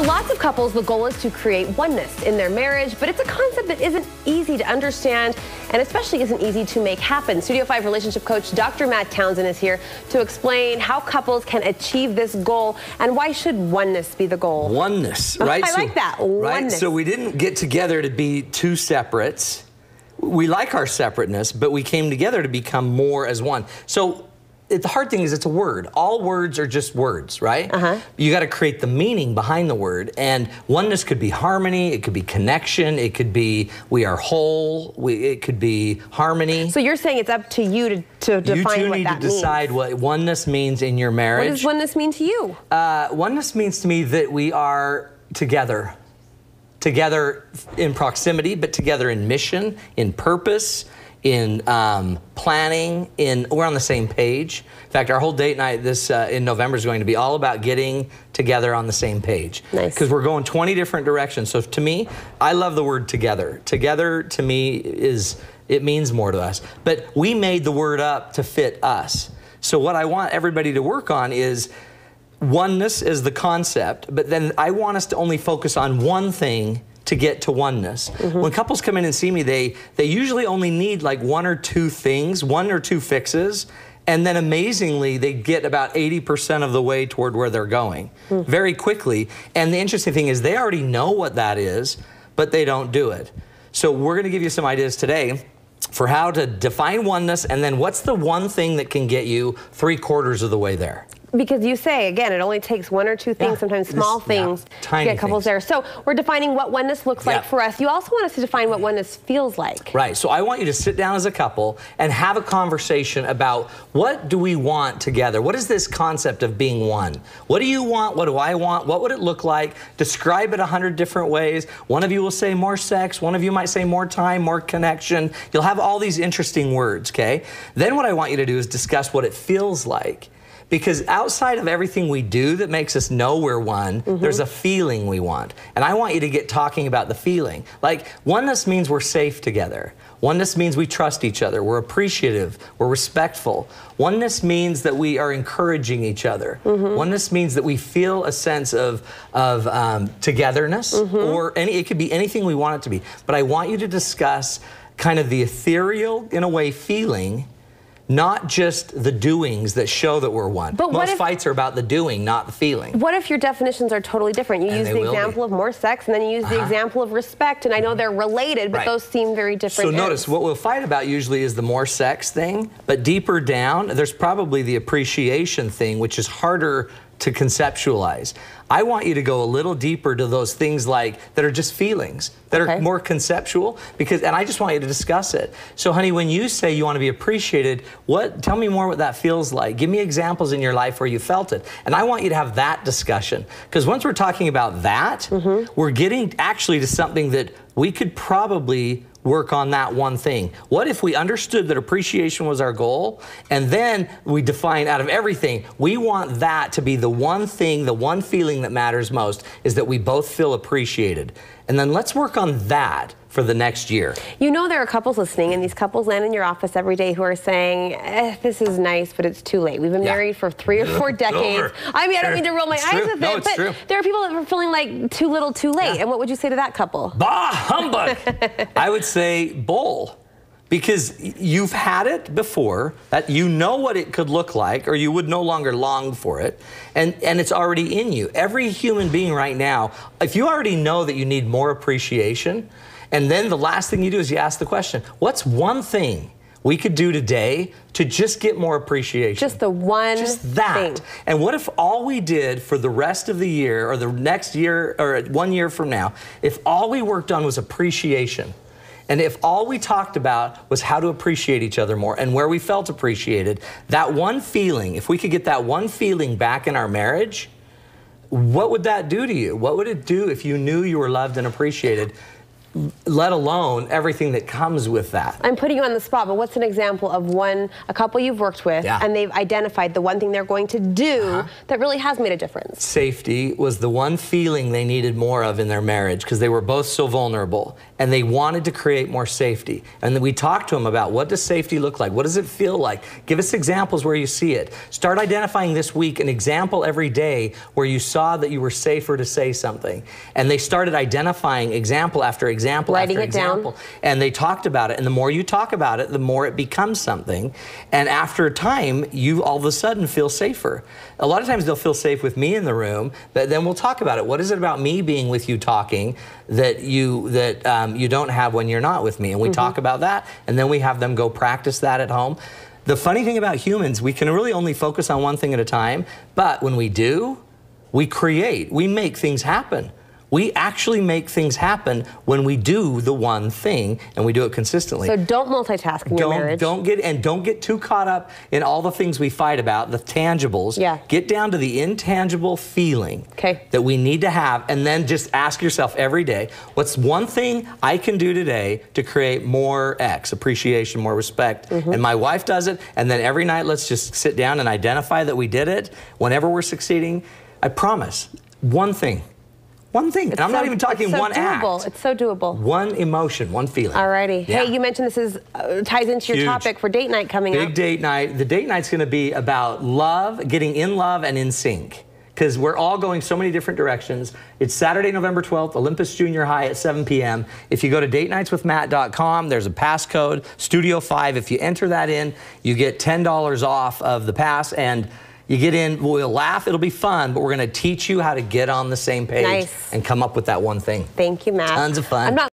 For lots of couples, the goal is to create oneness in their marriage, but it's a concept that isn't easy to understand and especially isn't easy to make happen. Studio 5 relationship coach Dr. Matt Townsend is here to explain how couples can achieve this goal and why should oneness be the goal. Oneness, right? I like that, right? oneness. So we didn't get together to be two separates. We like our separateness, but we came together to become more as one. So the hard thing is it's a word. All words are just words, right? You got to create the meaning behind the word. And oneness could be harmony. It could be connection. It could be we are whole. It could be harmony. So you're saying it's up to you to define what that means. You two need to decide what oneness means in your marriage. What does oneness mean to you? Oneness means to me that we are together. Together in proximity, but together in mission, in purpose, in planning, we're on the same page. In fact, our whole date night in November is going to be all about getting together on the same page. Nice. Because we're going 20 different directions. So to me, I love the word together. Together to me it means more to us. But we made the word up to fit us. So what I want everybody to work on is oneness is the concept, but then I want us to only focus on one thing to get to oneness. When couples come in and see me, they usually only need like one or two things, one or two fixes, and then amazingly, they get about 80% of the way toward where they're going very quickly. And the interesting thing is they already know what that is, but they don't do it. So we're gonna give you some ideas today for how to define oneness, and then what's the one thing that can get you 3/4 of the way there. Because you say, again, it only takes one or two things, sometimes small things, to get couples there. So we're defining what oneness looks like for us. You also want us to define what oneness feels like. Right. So I want you to sit down as a couple and have a conversation about what do we want together? What is this concept of being one? What do you want? What do I want? What would it look like? Describe it 100 different ways. One of you will say more sex. One of you might say more time, more connection. You'll have all these interesting words, okay? Then what I want you to do is discuss what it feels like. Because outside of everything we do that makes us know we're one, there's a feeling we want. And I want you to get talking about the feeling. Like, oneness means we're safe together. Oneness means we trust each other. We're appreciative. We're respectful. Oneness means that we are encouraging each other. Oneness means that we feel a sense of togetherness, or it could be anything we want it to be. But I want you to discuss kind of the ethereal, in a way, feeling, not just the doings that show that we're one. But most fights are about the doing, not the feeling. What if your definitions are totally different? You use the example of more sex, and then you use the example of respect, and I know they're related, but those seem very different. So notice, what we'll fight about usually is the more sex thing, but deeper down, there's probably the appreciation thing, which is harder to conceptualize. I want you to go a little deeper to those things that are just feelings, that are more conceptual, and I just want you to discuss it. So honey, when you say you want to be appreciated, tell me more what that feels like. Give me examples in your life where you felt it. And I want you to have that discussion. Because once we're talking about that, we're getting actually to something that we could probably work on that one thing. What if we understood that appreciation was our goal, and then we define out of everything, we want that to be the one thing, the one feeling that matters most, is that we both feel appreciated. And then let's work on that for the next year. You know there are couples listening, and these couples land in your office every day who are saying, this is nice, but it's too late. We've been married for 3 or 4 decades. I mean, I don't mean to roll my eyes with it, but there are people that are feeling like too little, too late. And what would you say to that couple? Bah, humbug! I would say bull. Because you've had it before, that you know what it could look like, or you would no longer long for it, and it's already in you. Every human being right now, if you already know that you need more appreciation, and then the last thing you do is you ask the question, what's one thing we could do today to just get more appreciation? Just the one Just that. thing. And what if all we did for the rest of the year, or the next year, or 1 year from now, if all we worked on was appreciation? And if all we talked about was how to appreciate each other more and where we felt appreciated, that one feeling, if we could get that one feeling back in our marriage, what would that do to you? What would it do if you knew you were loved and appreciated? let alone everything that comes with that. I'm putting you on the spot, but what's an example of a couple you've worked with and they've identified the one thing they're going to do that really has made a difference? Safety was the one feeling they needed more of in their marriage because they were both so vulnerable and they wanted to create more safety. And then we talked to them about, what does safety look like? What does it feel like? Give us examples where you see it. Start identifying this week an example every day where you saw that you were safer to say something. And they started identifying example after example Writing after it example. down. And they talked about it. And the more you talk about it, the more it becomes something. And after a time, you all of a sudden feel safer. A lot of times they'll feel safe with me in the room, but then we'll talk about it. What is it about me being with you talking that you don't have when you're not with me? And we talk about that, and then we have them go practice that at home. The funny thing about humans, we can really only focus on one thing at a time, but when we do, we create, we make things happen. We actually make things happen when we do the one thing, and we do it consistently. So don't multitask in your marriage. Don't get too caught up in all the things we fight about, the tangibles. Yeah. Get down to the intangible feeling that we need to have, and then just ask yourself every day, what's one thing I can do today to create more X, appreciation, more respect? And my wife does it, and then every night let's just sit down and identify that we did it. Whenever we're succeeding, I promise, one thing. One thing, and I'm not even talking one act. It's so doable. One emotion, one feeling. Alrighty. Yeah. Hey, you mentioned this is ties into your topic for date night coming up. Big date night. The date night's going to be about love, getting in love and in sync. Because we're all going so many different directions. It's Saturday, November 12th, Olympus Junior High at 7 p.m. If you go to datenightswithmatt.com, there's a passcode, Studio 5. If you enter that in, you get $10 off of the pass, and you get in, we'll laugh, it'll be fun, but we're going to teach you how to get on the same page and come up with that one thing. Thank you, Matt. Tons of fun.